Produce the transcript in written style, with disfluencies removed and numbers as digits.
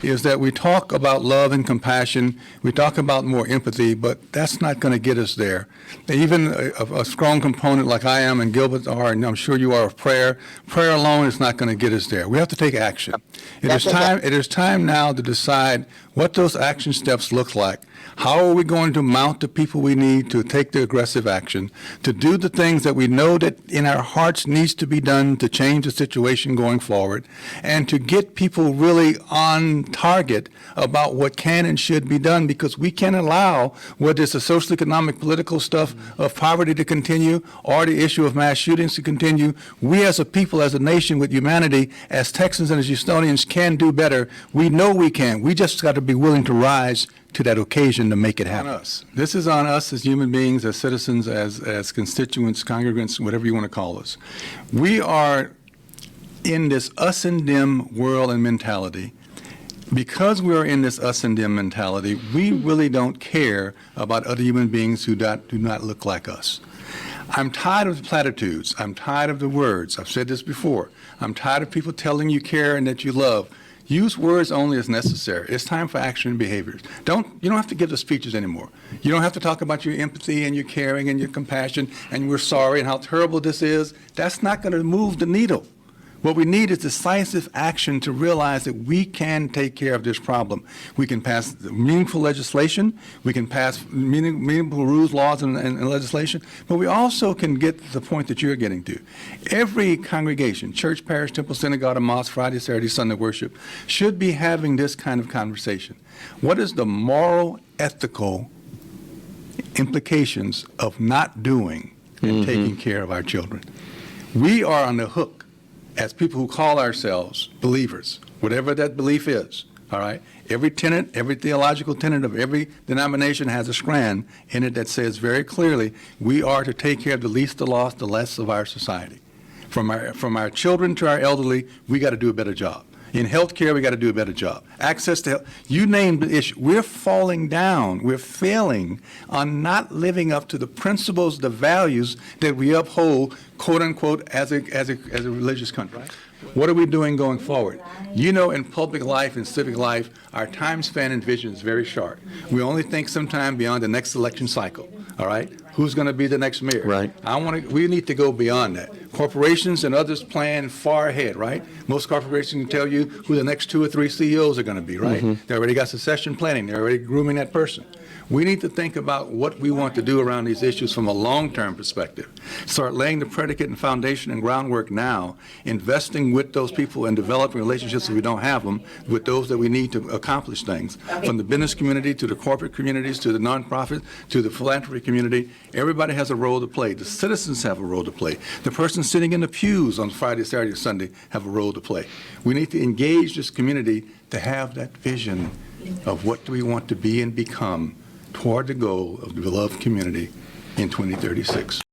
is that we talk about love and compassion, we talk about more empathy, but that's not going to get us there. Even a strong component like I am and Gilbert are, and I'm sure you are, of prayer alone is not going to get us there. We have to take action. It is time now to decide what those action steps look like. How are we going to mount the people we need to take the aggressive action, to do the things that we know that in our hearts needs to be done to change the situation going forward, and to get people really on target about what can and should be done, because we can't allow whether it's the social, economic, political stuff of poverty to continue or the issue of mass shootings to continue. We as a people, as a nation with humanity, as Texans and as Houstonians can do better. We know we can. We just got to be willing to rise to that occasion to make it happen. This is on us as human beings, as citizens, as constituents, congregants, whatever you want to call us. We are in this us and them world and mentality. Because we are in this us and them mentality, we really don't care about other human beings who do not look like us. I'm tired of the platitudes. I'm tired of the words. I've said this before. I'm tired of people telling you care and that you love. Use words only as necessary. It's time for action and behaviors. You don't have to give the speeches anymore. You don't have to talk about your empathy and your caring and your compassion and we're sorry and how terrible this is. That's not going to move the needle. What we need is decisive action to realize that we can take care of this problem. We can pass meaningful legislation, we can pass meaningful rules, laws, and legislation, but we also can get to the point that you're getting to. Every congregation, church, parish, temple, synagogue, and mosque, Friday, Saturday, Sunday worship, should be having this kind of conversation. What is the moral, ethical implications of not doing and taking care of our children? We are on the hook as people who call ourselves believers, whatever that belief is, all right? Every tenet, every theological tenet of every denomination has a strand in it that says very clearly, we are to take care of the least, the lost, the less of our society. From our children to our elderly, we got to do a better job. In healthcare, we got to do a better job. Access to health, you name the issue. We're falling down. We're failing on not living up to the principles, the values that we uphold, quote unquote, as a religious country. Right? What are we doing going forward? You know, in public life and civic life, our time span and vision is very short. We only think sometime beyond the next election cycle. All right? Who's going to be the next mayor? Right. We need to go beyond that. Corporations and others plan far ahead, right? Most corporations can tell you who the next 2 or 3 CEOs are going to be, right? They already got succession planning. They're already grooming that person. We need to think about what we want to do around these issues from a long-term perspective. Start laying the predicate and foundation and groundwork now, investing with those people and developing relationships if we don't have them, with those that we need to accomplish things. From the business community to the corporate communities to the nonprofit to the philanthropy community, everybody has a role to play. The citizens have a role to play. The person sitting in the pews on Friday, Saturday, Sunday have a role to play. We need to engage this community to have that vision of what do we want to be and become toward the goal of the beloved community in 2036.